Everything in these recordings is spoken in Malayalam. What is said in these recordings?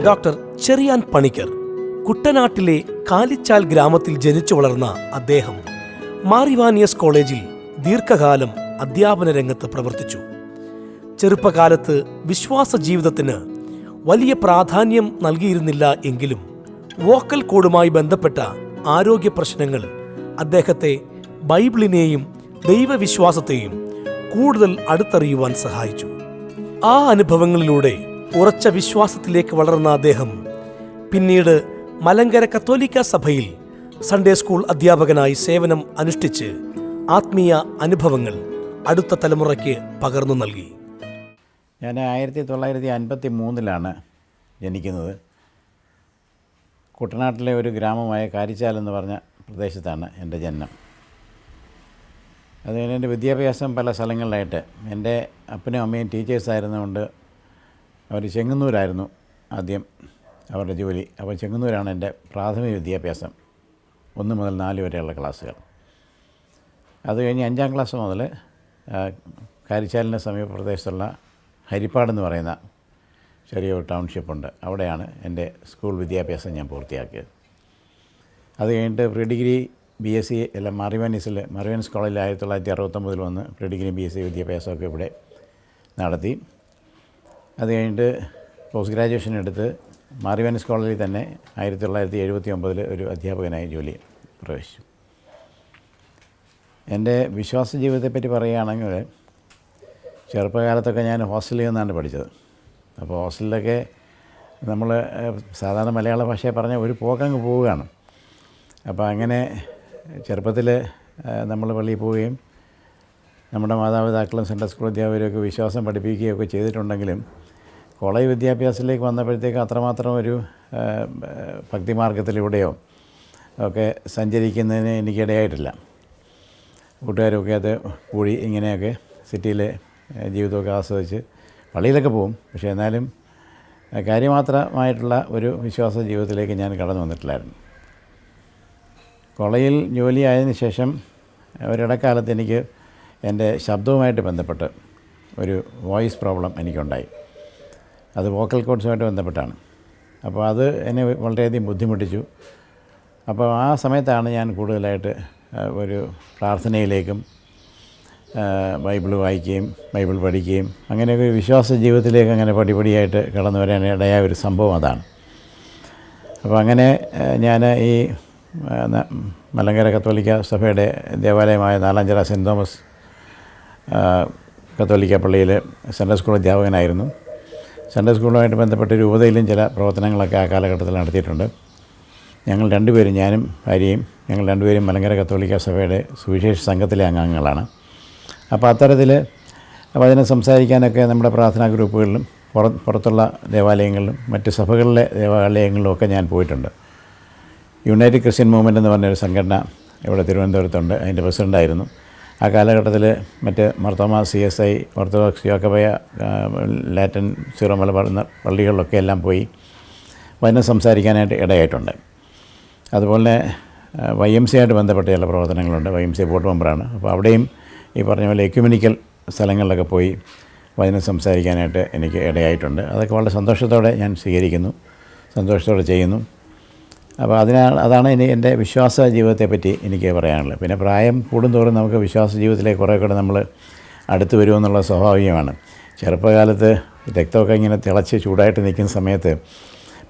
ഡോക്ടർ ചെറിയാൻ പണിക്കർ കുട്ടനാട്ടിലെ കാലിച്ചാൽ ഗ്രാമത്തിൽ ജനിച്ചു വളർന്ന അദ്ദേഹം മാറിവാനിയസ് കോളേജിൽ ദീർഘകാലം അധ്യാപന രംഗത്ത് പ്രവർത്തിച്ചു. ചെറുപ്പകാലത്ത് വിശ്വാസ ജീവിതത്തിന് വലിയ പ്രാധാന്യം നൽകിയിരുന്നില്ല എങ്കിലും വോക്കൽ കോഡുമായി ബന്ധപ്പെട്ട ആരോഗ്യ പ്രശ്നങ്ങൾ അദ്ദേഹത്തെ ബൈബിളിനെയും ദൈവവിശ്വാസത്തെയും കൂടുതൽ അടുത്തറിയുവാൻ സഹായിച്ചു. ആ അനുഭവങ്ങളിലൂടെ ഉറച്ച വിശ്വാസത്തിലേക്ക് വളർന്ന അദ്ദേഹം പിന്നീട് മലങ്കര കത്തോലിക്ക സഭയിൽ സൺഡേ സ്കൂൾ അധ്യാപകനായി സേവനം അനുഷ്ഠിച്ച് ആത്മീയ അനുഭവങ്ങൾ അടുത്ത തലമുറയ്ക്ക് പകർന്നു നൽകി. ഞാൻ 1953 ജനിക്കുന്നത്. കുട്ടനാട്ടിലെ ഒരു ഗ്രാമമായ കാരിച്ചാൽ എന്ന് പറഞ്ഞ പ്രദേശത്താണ് എൻ്റെ ജനനം. അതുകഴിഞ്ഞ് എൻ്റെ വിദ്യാഭ്യാസം പല സ്ഥലങ്ങളിലായിട്ട്. എൻ്റെ അപ്പനും അമ്മയും ടീച്ചേഴ്സായിരുന്നുകൊണ്ട് അവർ ചെങ്ങന്നൂരായിരുന്നു ആദ്യം അവരുടെ ജോലി. അപ്പോൾ ചെങ്ങന്നൂരാണ് എൻ്റെ പ്രാഥമിക വിദ്യാഭ്യാസം, 1 മുതൽ 4 വരെയുള്ള ക്ലാസ്സുകൾ. അത് കഴിഞ്ഞ് 5ാം ക്ലാസ് മുതൽ കാരിച്ചാലിൻ്റെ സമീപ പ്രദേശത്തുള്ള ഹരിപ്പാടെന്ന് പറയുന്ന ചെറിയൊരു ടൗൺഷിപ്പുണ്ട്, അവിടെയാണ് എൻ്റെ സ്കൂൾ വിദ്യാഭ്യാസം ഞാൻ പൂർത്തിയാക്കിയത്. അത് കഴിഞ്ഞിട്ട് പ്രീ ഡിഗ്രി BSc എല്ലാം മാറിവാനീസ് കോളേജിൽ 1969 വന്ന് പ്രീ ഡിഗ്രി BSc വിദ്യാഭ്യാസമൊക്കെ ഇവിടെ നടത്തി. അത് കഴിഞ്ഞിട്ട് പോസ്റ്റ് ഗ്രാജുവേഷൻ എടുത്ത് മാറിവാനീസ് കോളേജിൽ തന്നെ 1979 ഒരു അധ്യാപകനായി ജോലി പ്രവേശിച്ചു. എൻ്റെ വിശ്വാസ ജീവിതത്തെപ്പറ്റി പറയുകയാണെങ്കിൽ ചെറുപ്പകാലത്തൊക്കെ ഞാൻ ഹോസ്റ്റലിൽ നിന്നാണ് പഠിച്ചത്. അപ്പോൾ ഹോസ്റ്റലിലൊക്കെ നമ്മൾ സാധാരണ മലയാള ഭാഷയെ പറഞ്ഞാൽ ഒരു പോക്കങ്ങ് പോവുകയാണ്. അപ്പോൾ അങ്ങനെ ചെറുപ്പത്തിൽ നമ്മൾ പള്ളിയിൽ പോവുകയും നമ്മുടെ മാതാപിതാക്കളും സൺഡേ സ്കൂൾ അധ്യാപകരൊക്കെ വിശ്വാസം പഠിപ്പിക്കുകയൊക്കെ ചെയ്തിട്ടുണ്ടെങ്കിലും കോളേജ് വിദ്യാഭ്യാസത്തിലേക്ക് വന്നപ്പോഴത്തേക്ക് അത്രമാത്രം ഒരു ഭക്തിമാർഗത്തിലൂടെയോ ഒക്കെ സഞ്ചരിക്കുന്നതിന് എനിക്കിടയായിട്ടില്ല. കൂട്ടുകാരൊക്കെ അത് കൂടി ഇങ്ങനെയൊക്കെ സിറ്റിയിലെ ജീവിതമൊക്കെ ആസ്വദിച്ച് പള്ളിയിലൊക്കെ പോകും. പക്ഷേ എന്നാലും കാര്യമാത്രമായിട്ടുള്ള ഒരു വിശ്വാസ ജീവിതത്തിലേക്ക് ഞാൻ കടന്നു വന്നിട്ടില്ലായിരുന്നു. കോളേജിൽ ജോലി ആയതിനു ശേഷം ഒരിടക്കാലത്ത് എനിക്ക് എൻ്റെ ശബ്ദവുമായിട്ട് ബന്ധപ്പെട്ട് ഒരു വോയിസ് പ്രോബ്ലം എനിക്കുണ്ടായി. അത് വോക്കൽ കോഡ്സുമായിട്ട് ബന്ധപ്പെട്ടാണ്. അപ്പോൾ അത് എന്നെ വളരെയധികം ബുദ്ധിമുട്ടിച്ചു. അപ്പോൾ ആ സമയത്താണ് ഞാൻ കൂടുതലായിട്ട് ഒരു പ്രാർത്ഥനയിലേക്കും ബൈബിൾ വായിക്കുകയും ബൈബിൾ പഠിക്കുകയും അങ്ങനെയൊക്കെ വിശ്വാസ ജീവിതത്തിലേക്ക് അങ്ങനെ പടിപടിയായിട്ട് കടന്നു വരാൻ ഇടയായ ഒരു സംഭവം അതാണ്. അപ്പോൾ അങ്ങനെ ഞാൻ ഈ മലങ്കര കത്തോലിക്ക സഭയുടെ ദേവാലയമായ നാലാഞ്ചിറ സെൻറ്റ് തോമസ് കത്തോലിക്ക പള്ളിയിൽ സൺഡേ സ്കൂൾ അധ്യാപകനായിരുന്നു. സൺഡേ സ്കൂളുമായിട്ട് ബന്ധപ്പെട്ട് രൂപതയിലും ചില പ്രവർത്തനങ്ങളൊക്കെ ആ കാലഘട്ടത്തിൽ നടത്തിയിട്ടുണ്ട്. ഞങ്ങൾ രണ്ടുപേരും, ഞാനും ഭാര്യയും, ഞങ്ങൾ രണ്ടുപേരും മലങ്കര കത്തോലിക്ക സഭയുടെ സുവിശേഷ സംഘത്തിലെ അംഗങ്ങളാണ്. അപ്പോൾ അത്തരത്തിൽ വചനം സംസാരിക്കാനൊക്കെ നമ്മുടെ പ്രാർത്ഥനാ ഗ്രൂപ്പുകളിലും പുറത്തുള്ള ദേവാലയങ്ങളിലും മറ്റ് സഭകളിലെ ദേവാലയങ്ങളിലും ഒക്കെ ഞാൻ പോയിട്ടുണ്ട്. യുണൈറ്റഡ് ക്രിസ്ത്യൻ മൂവ്മെൻ്റ് എന്ന് പറഞ്ഞൊരു സംഘടന ഇവിടെ തിരുവനന്തപുരത്തുണ്ട്, അതിൻ്റെ പ്രസിഡൻ്റായിരുന്നു. ആ കാലഘട്ടത്തിൽ മറ്റ് Mar Thoma CSI orthodox Yakobaya Latin zero Malabar എന്ന പള്ളികളിലൊക്കെ എല്ലാം പോയി വചനം സംസാരിക്കാനായിട്ട് ഇടയായിട്ടുണ്ട്. അതുപോലെ YMCA ആയിട്ട് ബന്ധപ്പെട്ട ചില പ്രവർത്തനങ്ങളുണ്ട്. YMCA ബോർഡ് മെമ്പറാണ്. അപ്പോൾ അവിടെയും ഈ പറഞ്ഞ പോലെ എക്യുമെനിക്കൽ സ്ഥലങ്ങളിലൊക്കെ പോയി വചനം സംസാരിക്കാനായിട്ട് എനിക്ക് ഇടയായിട്ടുണ്ട്. അതൊക്കെ വളരെ സന്തോഷത്തോടെ ഞാൻ സ്വീകരിക്കുന്നു, സന്തോഷത്തോടെ ചെയ്യുന്നു. അപ്പോൾ അതാണ് ഇനി എൻ്റെ വിശ്വാസ ജീവിതത്തെപ്പറ്റി എനിക്ക് പറയാനുള്ളത്. പിന്നെ പ്രായം കൂടുന്തോറും നമുക്ക് വിശ്വാസ ജീവിതത്തിലേക്ക് കുറേ കൂടെ നമ്മൾ അടുത്ത് വരുമെന്നുള്ള സ്വാഭാവികമാണ്. ചെറുപ്പകാലത്ത് രക്തമൊക്കെ ഇങ്ങനെ തിളച്ച് ചൂടായിട്ട് നിൽക്കുന്ന സമയത്ത്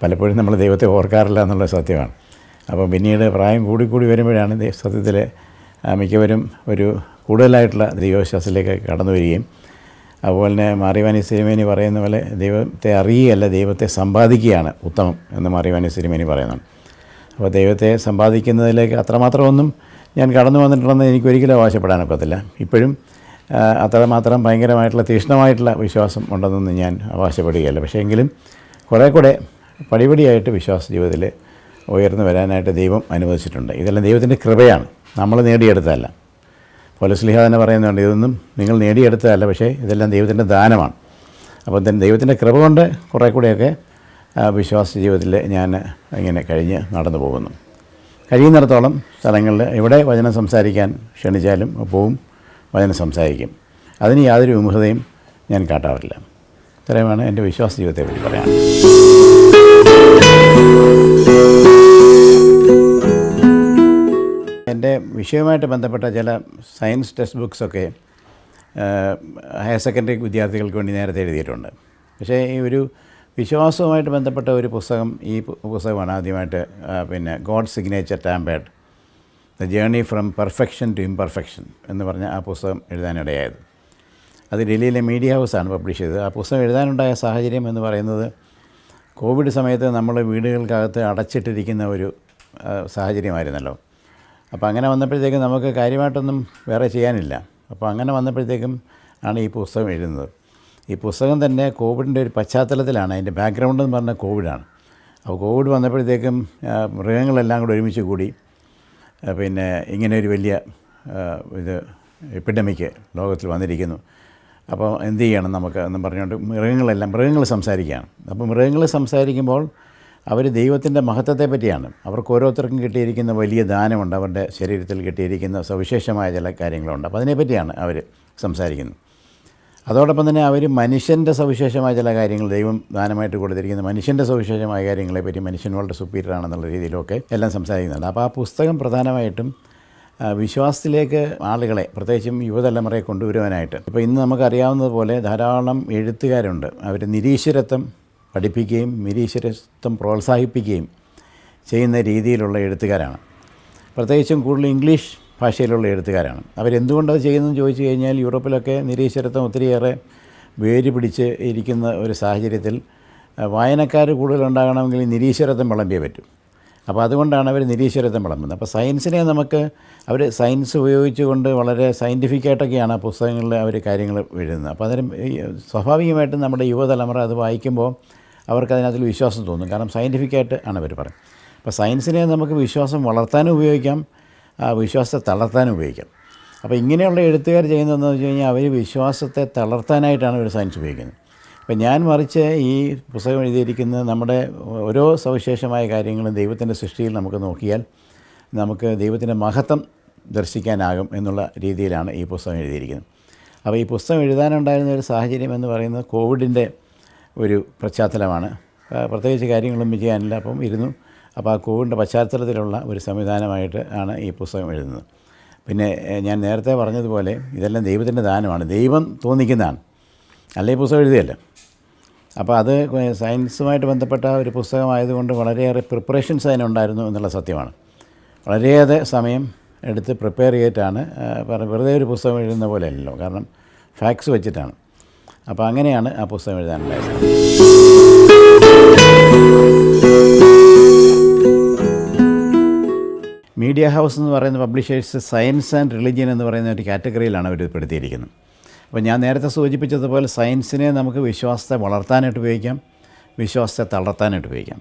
പലപ്പോഴും നമ്മൾ ദൈവത്തെ ഓർക്കാറില്ല എന്നുള്ളത് സത്യമാണ്. അപ്പോൾ പിന്നീട് പ്രായം കൂടിക്കൂടി വരുമ്പോഴാണ് സത്യത്തിൽ മിക്കവരും ഒരു കൂടുതലായിട്ടുള്ള ദൈവവിശ്വാസത്തിലേക്ക് കടന്നു വരികയും അതുപോലെ തന്നെ മാറിവാനീസ് തിരുമേനി പറയുന്ന പോലെ ദൈവത്തെ അറിയുകയല്ല ദൈവത്തെ സമ്പാദിക്കുകയാണ് ഉത്തമം എന്ന് മാറിവാനീസ് തിരുമേനി പറയുന്നുണ്ട്. അപ്പോൾ ദൈവത്തെ സമ്പാദിക്കുന്നതിലേക്ക് അത്രമാത്രമൊന്നും ഞാൻ കടന്നു വന്നിട്ടുണ്ടെന്ന് എനിക്കൊരിക്കലും അവകാശപ്പെടാനൊക്കത്തില്ല. ഇപ്പോഴും അത്രമാത്രം ഭയങ്കരമായിട്ടുള്ള തീക്ഷ്ണമായിട്ടുള്ള വിശ്വാസം ഉണ്ടെന്നൊന്നും ഞാൻ അവകാശപ്പെടുകയല്ല. പക്ഷേ എങ്കിലും കുറേ കൂടെ പടിപടിയായിട്ട് വിശ്വാസ ജീവിതത്തിൽ ഉയർന്നു വരാനായിട്ട് ദൈവം അനുവദിച്ചിട്ടുണ്ട്. ഇതെല്ലാം ദൈവത്തിൻ്റെ കൃപയാണ്, നമ്മൾ നേടിയെടുത്തതല്ല. പൗലോസ് തന്നെ പറയുന്നുണ്ട്, ഇതൊന്നും നിങ്ങൾ നേടിയെടുത്തതല്ല, പക്ഷേ ഇതെല്ലാം ദൈവത്തിൻ്റെ ദാനമാണ്. അപ്പോൾ ദൈവത്തിൻ്റെ കൃപ കൊണ്ട് കുറേ കൂടെയൊക്കെ വിശ്വാസ ജീവിതത്തിൽ ഞാൻ ഇങ്ങനെ കഴിഞ്ഞ് നടന്നു പോകുന്നു. കഴിയുന്നിടത്തോളം സ്ഥലങ്ങളിൽ എവിടെ വചനം സംസാരിക്കാൻ ക്ഷണിച്ചാലും പോവും, വചനം സംസാരിക്കും. അതിന് യാതൊരു വിമുഖതയും ഞാൻ കാട്ടാറില്ല. ഇത്രയുമാണ് എൻ്റെ വിശ്വാസ ജീവിതത്തെപ്പറ്റി പറയാൻ. വിഷയവുമായിട്ട് ബന്ധപ്പെട്ട ചില സയൻസ് ടെക്സ്റ്റ് ബുക്സൊക്കെ ഹയർ സെക്കൻഡറി വിദ്യാർത്ഥികൾക്ക് വേണ്ടി നേരത്തെ എഴുതിയിട്ടുണ്ട്. പക്ഷേ ഈ ഒരു വിശ്വാസവുമായിട്ട് ബന്ധപ്പെട്ട ഒരു പുസ്തകം ഈ പുസ്തകമാണ് ആദ്യമായിട്ട് God signature tampered the journey from perfection to imperfection എന്ന് പറഞ്ഞ ആ പുസ്തകം എഴുതാനിടയായത്. അത് ഡൽഹിയിലെ മീഡിയ ഹൗസാണ് പബ്ലിഷ് ചെയ്തത്. ആ പുസ്തകം എഴുതാനുണ്ടായ സാഹചര്യം എന്ന് പറയുന്നത് കോവിഡ് സമയത്ത് നമ്മൾ വീടുകൾക്കകത്ത് അടച്ചിട്ടിരിക്കുന്ന ഒരു സാഹചര്യമായിരുന്നല്ലോ. അപ്പോൾ അങ്ങനെ വന്നപ്പോഴത്തേക്കും നമുക്ക് കാര്യമായിട്ടൊന്നും വേറെ ചെയ്യാനില്ല. അപ്പോൾ അങ്ങനെ വന്നപ്പോഴത്തേക്കും ആണ് ഈ പുസ്തകം എഴുതുന്നത്. ഈ പുസ്തകം തന്നെ കോവിഡിൻ്റെ ഒരു പശ്ചാത്തലത്തിലാണ്. അതിൻ്റെ ബാക്ക്ഗ്രൗണ്ട് എന്ന് പറഞ്ഞാൽ കോവിഡാണ്. അപ്പോൾ കോവിഡ് വന്നപ്പോഴത്തേക്കും മൃഗങ്ങളെല്ലാം കൂടെ ഒരുമിച്ച് കൂടി ഇങ്ങനെ ഒരു വലിയ എപ്പിഡമിക്ക് ലോകത്തിൽ വന്നിരിക്കുന്നു. അപ്പോൾ എന്ത് ചെയ്യണം നമുക്ക് എന്നും പറഞ്ഞുകൊണ്ട് മൃഗങ്ങൾ സംസാരിക്കുകയാണ്. അപ്പോൾ മൃഗങ്ങൾ സംസാരിക്കുമ്പോൾ അവർ ദൈവത്തിൻ്റെ മഹത്വത്തെ പറ്റിയാണ്. അവർക്ക് ഓരോരുത്തർക്കും കിട്ടിയിരിക്കുന്ന വലിയ ദാനമുണ്ട്, അവരുടെ ശരീരത്തിൽ കിട്ടിയിരിക്കുന്ന സവിശേഷമായ ചില കാര്യങ്ങളുണ്ട്. അപ്പോൾ അതിനെപ്പറ്റിയാണ് അവർ സംസാരിക്കുന്നത്. അതോടൊപ്പം തന്നെ അവർ മനുഷ്യൻ്റെ സവിശേഷമായ ചില കാര്യങ്ങൾ, ദൈവം ദാനമായിട്ട് കൊടുത്തിരിക്കുന്ന മനുഷ്യൻ്റെ സവിശേഷമായ കാര്യങ്ങളെപ്പറ്റി, മനുഷ്യൻ വളരെ സുപ്പീരിയർ ആണെന്നുള്ള രീതിയിലൊക്കെ എല്ലാം സംസാരിക്കുന്നുണ്ട്. അപ്പോൾ ആ പുസ്തകം പ്രധാനമായിട്ടും വിശ്വാസത്തിലേക്ക് ആളുകളെ, പ്രത്യേകിച്ചും യുവതലമുറയെ കൊണ്ടുവരുവാനായിട്ട്. ഇപ്പോൾ ഇന്ന് നമുക്കറിയാവുന്നതുപോലെ ധാരാളം എഴുത്തുകാരുണ്ട്. അവർ നിരീശ്വരത്വം പഠിപ്പിക്കുകയും നിരീശ്വരത്വം പ്രോത്സാഹിപ്പിക്കുകയും ചെയ്യുന്ന രീതിയിലുള്ള എഴുത്തുകാരാണ്. പ്രത്യേകിച്ചും കൂടുതൽ ഇംഗ്ലീഷ് ഭാഷയിലുള്ള എഴുത്തുകാരാണ്. അവരെന്തുകൊണ്ടത് ചെയ്യുന്നതെന്ന് ചോദിച്ചു കഴിഞ്ഞാൽ, യൂറോപ്പിലൊക്കെ നിരീശ്വരത്വം ഒത്തിരിയേറെ വേര് പിടിച്ച് ഇരിക്കുന്ന ഒരു സാഹചര്യത്തിൽ വായനക്കാർ കൂടുതലുണ്ടാകണമെങ്കിൽ നിരീശ്വരത്വം വിളമ്പിയേ പറ്റും. അപ്പോൾ അതുകൊണ്ടാണ് അവർ നിരീശ്വരത്വം വിളമ്പുന്നത്. അപ്പോൾ സയൻസിനെ നമുക്ക് അവർ സയൻസ് ഉപയോഗിച്ചുകൊണ്ട് വളരെ സയൻറ്റിഫിക്കായിട്ടൊക്കെയാണ് ആ പുസ്തകങ്ങളിൽ അവർ കാര്യങ്ങൾ എഴുതുന്നത്. അപ്പോൾ അതിന് സ്വാഭാവികമായിട്ടും നമ്മുടെ യുവതലമുറ അത് വായിക്കുമ്പോൾ അവർക്കതിനകത്തിൽ വിശ്വാസം തോന്നും. കാരണം സയൻറ്റിഫിക്കായിട്ട് ആണ് അവർ പറയുന്നത്. അപ്പോൾ സയൻസിനെ നമുക്ക് വിശ്വാസം വളർത്താനും ഉപയോഗിക്കാം, വിശ്വാസത്തെ തളർത്താനും ഉപയോഗിക്കാം. അപ്പോൾ ഇങ്ങനെയുള്ള എഴുത്തുകാർ ചെയ്യുന്നതെന്ന് വെച്ച് കഴിഞ്ഞാൽ അവർ വിശ്വാസത്തെ തളർത്താനായിട്ടാണ് ഒരു സയൻസ് ഉപയോഗിക്കുന്നത്. അപ്പം ഞാൻ മറിച്ച് ഈ പുസ്തകം എഴുതിയിരിക്കുന്നത് നമ്മുടെ ഓരോ സവിശേഷമായ കാര്യങ്ങളും ദൈവത്തിൻ്റെ സൃഷ്ടിയിൽ നമുക്ക് നോക്കിയാൽ നമുക്ക് ദൈവത്തിൻ്റെ മഹത്വം ദർശിക്കാനാകും എന്നുള്ള രീതിയിലാണ് ഈ പുസ്തകം എഴുതിയിരിക്കുന്നത്. അപ്പോൾ ഈ പുസ്തകം എഴുതാനുണ്ടായിരുന്ന ഒരു സാഹചര്യം എന്ന് പറയുന്നത് കോവിഡിൻ്റെ ഒരു പശ്ചാത്തലമാണ്. പ്രത്യേകിച്ച് കാര്യങ്ങളൊന്നും ചെയ്യാനില്ല, അപ്പം ഇരുന്നു. അപ്പോൾ ആ കോവിഡിൻ്റെ പശ്ചാത്തലത്തിലുള്ള ഒരു സംവിധാനമായിട്ട് ആണ് ഈ പുസ്തകം എഴുതുന്നത്. പിന്നെ ഞാൻ നേരത്തെ പറഞ്ഞതുപോലെ ഇതെല്ലാം ദൈവത്തിൻ്റെ ദാനമാണ്, ദൈവം തോന്നിക്കുന്നതാണ്, അല്ല ഈ പുസ്തകം എഴുതിയല്ല. അപ്പോൾ അത് സയൻസുമായിട്ട് ബന്ധപ്പെട്ട ഒരു പുസ്തകമായതുകൊണ്ട് വളരെയേറെ പ്രിപ്പറേഷൻസ് അതിനുണ്ടായിരുന്നു എന്നുള്ള സത്യമാണ്. വളരെയേറെ സമയം എടുത്ത് പ്രിപ്പയർ ചെയ്തിട്ടാണ്, വെറുതെ ഒരു പുസ്തകം എഴുതുന്ന പോലെ അല്ലല്ലോ, കാരണം ഫാക്ട്സ് വെച്ചിട്ടാണ്. അപ്പോൾ അങ്ങനെയാണ് ആ പുസ്തകം എഴുതാനുണ്ടായത്. മീഡിയ ഹൗസ് എന്ന് പറയുന്ന പബ്ലിഷേഴ്സ് സയൻസ് ആൻഡ് റിലിജിയൻ എന്ന് പറയുന്ന ഒരു കാറ്റഗറിയിലാണ് അവർ പെടുത്തിയിരിക്കുന്നത്. അപ്പോൾ ഞാൻ നേരത്തെ സൂചിപ്പിച്ചതുപോലെ സയൻസിനെ നമുക്ക് വിശ്വാസത്തെ വളർത്താനായിട്ട് ഉപയോഗിക്കാം, വിശ്വാസത്തെ തളർത്താനായിട്ട് ഉപയോഗിക്കാം.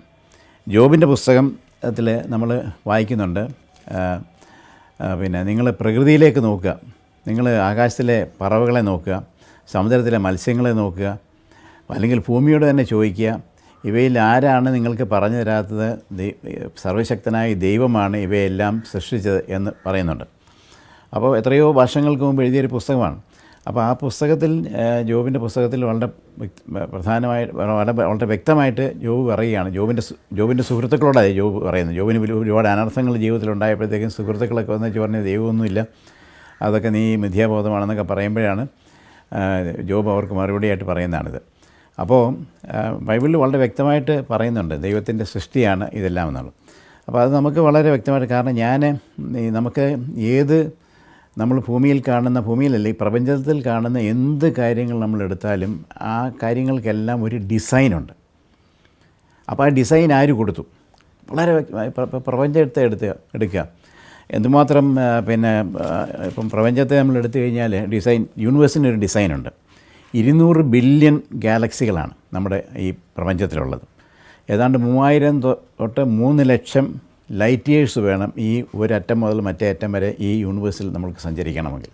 ജോബിൻ്റെ പുസ്തകത്തിൽ നമ്മൾ വായിക്കുന്നുണ്ട്, നിങ്ങൾ പ്രകൃതിയിലേക്ക് നോക്കുക, നിങ്ങൾ ആകാശത്തിലെ പറവകളെ നോക്കുക, സമുദ്രത്തിലെ മത്സ്യങ്ങളെ നോക്കുക, അല്ലെങ്കിൽ ഭൂമിയോട് തന്നെ ചോദിക്കുക, ഇവയിൽ ആരാണ് നിങ്ങൾക്ക് പറഞ്ഞു തരാത്തത്? സർവശക്തനായ ദൈവമാണ് ഇവയെല്ലാം സൃഷ്ടിച്ചത് എന്ന് പറയുന്നുണ്ട്. അപ്പോൾ എത്രയോ വർഷങ്ങൾക്ക് മുമ്പ് എഴുതിയൊരു പുസ്തകമാണ്. അപ്പോൾ ആ പുസ്തകത്തിൽ, ജോബിൻ്റെ പുസ്തകത്തിൽ വളരെ വളരെ വ്യക്തമായിട്ട് ജോബ് പറയുകയാണ്. ജോബിൻ്റെ സുഹൃത്തുക്കളോടാണ് ജോബ് പറയുന്നത്. ജോബിന് ഒരുപാട് അനർത്ഥങ്ങൾ ജീവിതത്തിൽ ഉണ്ടായപ്പോഴത്തേക്കും സുഹൃത്തുക്കളൊക്കെ വന്നിട്ട് പറഞ്ഞ് ദൈവമൊന്നുമില്ല, അതൊക്കെ നീ മിഥ്യാബോധമാണെന്നൊക്കെ പറയുമ്പോഴാണ് ജോബ് അവർക്ക് മറുപടിയായിട്ട് പറയുന്നതാണിത്. അപ്പോൾ ബൈബിളിൽ വളരെ വ്യക്തമായിട്ട് പറയുന്നുണ്ട് ദൈവത്തിൻ്റെ സൃഷ്ടിയാണ് ഇതെല്ലാം എന്നുള്ളത്. അപ്പോൾ അത് നമുക്ക് വളരെ വ്യക്തമായിട്ട്, കാരണം നമുക്ക് നമ്മൾ ഭൂമിയിലല്ല, ഈ പ്രപഞ്ചത്തിൽ കാണുന്ന എന്ത് കാര്യങ്ങൾ നമ്മളെടുത്താലും ആ കാര്യങ്ങൾക്കെല്ലാം ഒരു ഡിസൈനുണ്ട്. അപ്പോൾ ആ ഡിസൈൻ ആര് കൊടുത്തു? വളരെ പ്രപഞ്ചത്തെ എടുക്കുക, എന്തുമാത്രം ഇപ്പം പ്രപഞ്ചത്തെ നമ്മൾ എടുത്തു കഴിഞ്ഞാൽ യൂണിവേഴ്സിനൊരു ഡിസൈനുണ്ട്. 200 ബില്യൺ ഗാലക്സികളാണ് നമ്മുടെ ഈ പ്രപഞ്ചത്തിലുള്ളത്. ഏതാണ്ട് 3000 തൊട്ട് 3 ലക്ഷം ലൈറ്റ് ഇയേഴ്സ് വേണം ഈ ഒരറ്റം മുതൽ മറ്റേ അറ്റം വരെ ഈ യൂണിവേഴ്സിൽ നമുക്ക് സഞ്ചരിക്കണമെങ്കിൽ.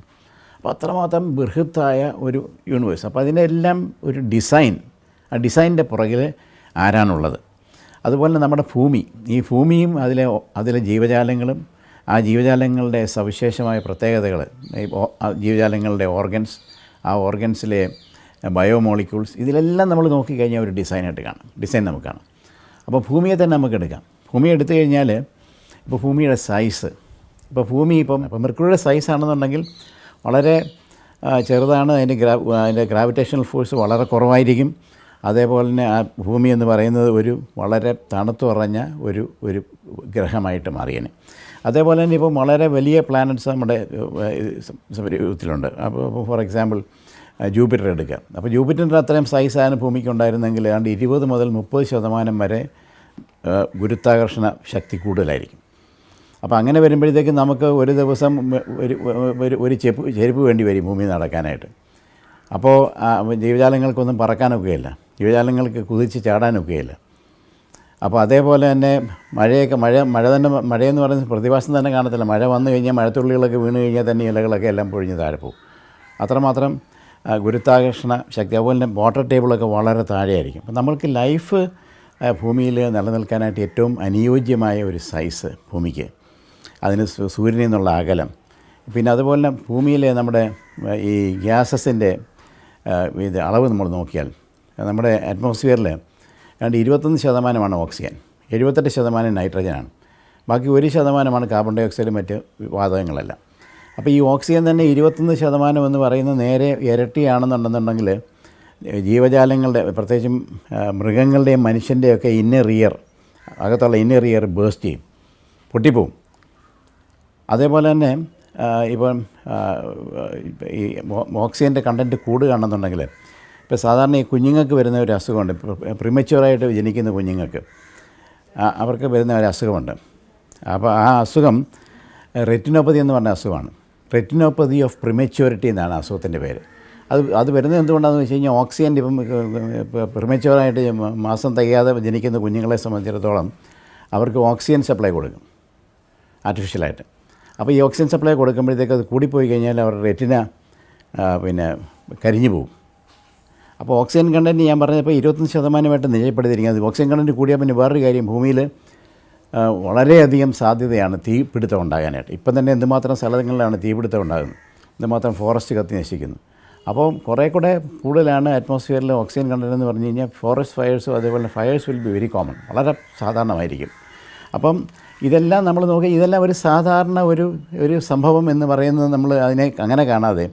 അപ്പോൾ അത്രമാത്രം ബൃഹത്തായ ഒരു യൂണിവേഴ്സ്. അപ്പോൾ അതിനെല്ലാം ഒരു ഡിസൈൻ, ആ ഡിസൈനിൻ്റെ പുറകിൽ ആരാണുള്ളത്? അതുപോലെ നമ്മുടെ ഈ ഭൂമിയും അതിലെ ജീവജാലങ്ങളും, ആ ജീവജാലങ്ങളുടെ സവിശേഷമായ പ്രത്യേകതകൾ, ജീവജാലങ്ങളുടെ ഓർഗൻസ്, ആ ഓർഗൻസിലെ ബയോമോളിക്യൂൾസ്, ഇതിലെല്ലാം നമ്മൾ നോക്കിക്കഴിഞ്ഞാൽ ഒരു ഡിസൈൻ നമുക്ക് കാണാം. അപ്പോൾ ഭൂമിയെ തന്നെ നമുക്ക് എടുക്കാം. ഭൂമി എടുത്തു കഴിഞ്ഞാൽ ഇപ്പോൾ ഭൂമിയുടെ സൈസ് ഇപ്പോൾ ഭൂമി ഇപ്പം മെർക്കുറിയുടെ സൈസ് ആണെന്നുണ്ടെങ്കിൽ വളരെ ചെറുതാണ്, അതിൻ്റെ ഗ്രാവിറ്റേഷണൽ ഫോഴ്സ് വളരെ കുറവായിരിക്കും. അതേപോലെ തന്നെ ആ ഭൂമി എന്ന് പറയുന്നത് ഒരു വളരെ തണുത്തുറഞ്ഞ ഒരു ഗ്രഹമായിട്ട് മാറിയേനെ. അതേപോലെ തന്നെ ഇപ്പം വളരെ വലിയ പ്ലാനറ്റ്സ് നമ്മുടെ സൗരയൂഥത്തിലുണ്ട്. അപ്പോൾ ഫോർ എക്സാമ്പിൾ ജൂപ്പിറ്റർ എടുക്കുക. അപ്പോൾ ജൂപ്പിറ്ററിൻ്റെ അത്രയും സൈസാണ് ഭൂമിക്ക് ഉണ്ടായിരുന്നെങ്കിൽ ഏതാണ്ട് 20 മുതൽ 30% വരെ ഗുരുത്വാകർഷണ ശക്തി കൂടുതലായിരിക്കും. അപ്പോൾ അങ്ങനെ വരുമ്പോഴത്തേക്കും നമുക്ക് ഒരു ദിവസം ഒരു ചെരുപ്പ് വേണ്ടി വരും ഭൂമി നടക്കാനായിട്ട്. അപ്പോൾ ജീവജാലങ്ങൾക്കൊന്നും പറക്കാനൊക്കെയില്ല, ജീവജാലങ്ങൾക്ക് കുതിച്ച് ചാടാനൊക്കെയില്ല. അപ്പോൾ അതേപോലെ തന്നെ മഴയെന്ന് പറയുന്ന പ്രതിഭാസം തന്നെ കാണത്തില്ല. മഴ വന്നു കഴിഞ്ഞാൽ മഴത്തുള്ളികളൊക്കെ വീണ് കഴിഞ്ഞാൽ തന്നെ ഇലകളൊക്കെ എല്ലാം പൊഴിഞ്ഞ് താഴെ പോകും. അത്രമാത്രം ഗുരുത്വാകർഷണ ശക്തി. അതുപോലെ തന്നെ വാട്ടർ ടേബിളൊക്കെ വളരെ താഴെയായിരിക്കും. അപ്പം നമ്മൾക്ക് ലൈഫ് ഭൂമിയിൽ നിലനിൽക്കാനായിട്ട് ഏറ്റവും അനുയോജ്യമായ ഒരു സൈസ് ഭൂമിക്ക്, അതിന് സൂര്യനിൽ നിന്നുള്ള അകലം, പിന്നെ അതുപോലെ തന്നെ ഭൂമിയിലെ നമ്മുടെ ഈ ഗ്യാസസിൻ്റെ ഇത് അളവ് നമ്മൾ നോക്കിയാൽ നമ്മുടെ അറ്റ്മോസ്ഫിയറിൽ ഏതാണ്ട് 21% ഓക്സിജൻ, 78% നൈട്രജനാണ്, ബാക്കി 1% കാർബൺ ഡൈ ഓക്സൈഡ്, മറ്റ് വാതകങ്ങളെല്ലാം. അപ്പോൾ ഈ ഓക്സിജൻ തന്നെ 21% എന്ന് പറയുന്നത് നേരെ ഇരട്ടിയാണെന്നുണ്ടെന്നുണ്ടെങ്കിൽ ജീവജാലങ്ങളുടെ, പ്രത്യേകിച്ചും മൃഗങ്ങളുടെയും മനുഷ്യൻ്റെയൊക്കെ അകത്തുള്ള ഇന്നർ ഇയർ ബേസ്റ്റ് ചെയ്യും, പൊട്ടിപ്പോവും. അതേപോലെ തന്നെ ഇപ്പം ഈ ഓക്സിജൻ്റെ കണ്ടൻറ്റ് കൂടുകയാണെന്നുണ്ടെങ്കിൽ, ഇപ്പോൾ സാധാരണ ഈ കുഞ്ഞുങ്ങൾക്ക് വരുന്ന ഒരു അസുഖമുണ്ട്, പ്രിമച്യൂറായിട്ട് ജനിക്കുന്ന കുഞ്ഞുങ്ങൾക്ക് അവർക്ക് വരുന്ന ഒരു അസുഖമുണ്ട്. അപ്പോൾ ആ അസുഖം റെറ്റിനോപ്പതി എന്ന് പറഞ്ഞ അസുഖമാണ്. റെറ്റിനോപ്പതി ഓഫ് പ്രിമച്യൂരിറ്റി എന്നാണ് അസുഖത്തിൻ്റെ പേര്. അത് വരുന്നത് എന്തുകൊണ്ടാണെന്ന് വെച്ച് കഴിഞ്ഞാൽ ഓക്സിജൻ ഇപ്പം പ്രിമച്യൂറായിട്ട് മാസം തികയാതെ ജനിക്കുന്ന കുഞ്ഞുങ്ങളെ സംബന്ധിച്ചിടത്തോളം അവർക്ക് ഓക്സിജൻ സപ്ലൈ കൊടുക്കും ആർട്ടിഫിഷ്യലായിട്ട്. അപ്പോൾ ഈ ഓക്സിജൻ സപ്ലൈ കൊടുക്കുമ്പോഴത്തേക്ക് അത് കൂടിപ്പോയി കഴിഞ്ഞാൽ അവരുടെ റെറ്റിന പിന്നെ കരിഞ്ഞു പോകും. അപ്പോൾ ഓക്സിജൻ കണ്ടൻറ്റ് ഞാൻ പറഞ്ഞപ്പോൾ 21% നിജപ്പെടുത്തിയിരിക്കുന്നത്. ഓക്സിജൻ കണ്ടൻറ്റ് കൂടിയാൽ പിന്നെ വേറൊരു കാര്യം, ഭൂമിയിൽ വളരെയധികം സാധ്യതയാണ് തീപിടുത്തം ഉണ്ടാകാനായിട്ട്. ഇപ്പം തന്നെ എന്തുമാത്രം സ്ഥലങ്ങളിലാണ് തീപിടുത്തം ഉണ്ടാകുന്നത്, എന്തുമാത്രം ഫോറസ്റ്റ് കത്തി നശിക്കുന്നു. അപ്പോൾ കുറേ കൂടെ കൂടുതലാണ് അറ്റ്മോസ്ഫിയറിൽ ഓക്സിജൻ കണ്ടൻറ്റ് എന്ന് പറഞ്ഞു കഴിഞ്ഞാൽ ഫോറസ്റ്റ് ഫയേഴ്സും അതേപോലെ fires will be very common, വളരെ സാധാരണമായിരിക്കും. അപ്പം ഇതെല്ലാം നമ്മൾ നോക്കി, ഇതെല്ലാം ഒരു സാധാരണ ഒരു സംഭവം എന്ന് പറയുന്നത് നമ്മൾ അതിനെ അങ്ങനെ കാണാതെ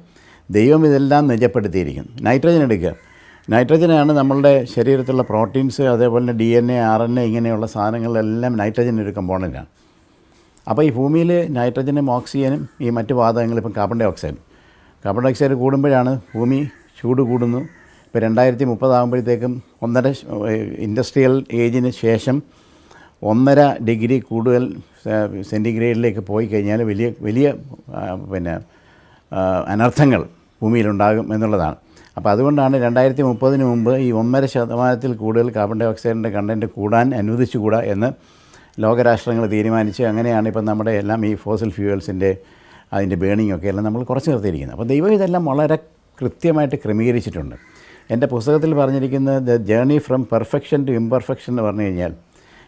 ദൈവം ഇതെല്ലാം നിജപ്പെടുത്തിയിരിക്കുന്നു. നൈട്രജൻ എടുക്കുക, നൈട്രജനാണ് നമ്മളുടെ ശരീരത്തിലുള്ള പ്രോട്ടീൻസ്, അതേപോലെ തന്നെ DNA, RNA ഇങ്ങനെയുള്ള സാധനങ്ങളെല്ലാം നൈട്രജൻ ഒരു കമ്പോണൻ്റാണ്. അപ്പോൾ ഈ ഭൂമിയിൽ നൈട്രജനും ഓക്സിജനും ഈ മറ്റ് വാതകങ്ങൾ, ഇപ്പം കാർബൺ ഡൈ ഓക്സൈഡ് കൂടുമ്പോഴാണ് ഭൂമി ചൂട് കൂടുന്നു. ഇപ്പോൾ 2030 ആകുമ്പോഴത്തേക്കും ഇൻഡസ്ട്രിയൽ ഏജിന് ശേഷം 1.5 ഡിഗ്രി കൂടുതൽ സെൻറ്റിഗ്രേഡിലേക്ക് പോയി കഴിഞ്ഞാൽ വലിയ പിന്നെ അനർത്ഥങ്ങൾ ഭൂമിയിലുണ്ടാകും എന്നുള്ളതാണ്. അപ്പോൾ അതുകൊണ്ടാണ് 2030 മുമ്പ് ഈ 1.5% കൂടുതൽ കാർബൺ ഡൈ ഓക്സൈഡിൻ്റെ കണ്ടൻറ്റ് കൂടാൻ അനുവദിച്ചുകൂടാ എന്ന് ലോകരാഷ്ട്രങ്ങൾ തീരുമാനിച്ച്, അങ്ങനെയാണ് ഇപ്പം നമ്മുടെ എല്ലാം ഈ ഫോസിൽ ഫ്യൂവൽസിൻ്റെ അതിൻ്റെ ബേണിംഗ് ഒക്കെ എല്ലാം നമ്മൾ കുറച്ച് നിർത്തിയിരിക്കുന്നത്. അപ്പോൾ ദൈവം ഇതെല്ലാം വളരെ കൃത്യമായിട്ട് ക്രമീകരിച്ചിട്ടുണ്ട്. എൻ്റെ പുസ്തകത്തിൽ പറഞ്ഞിരിക്കുന്നത് the journey from perfection to imperfection എന്ന് പറഞ്ഞു കഴിഞ്ഞാൽ,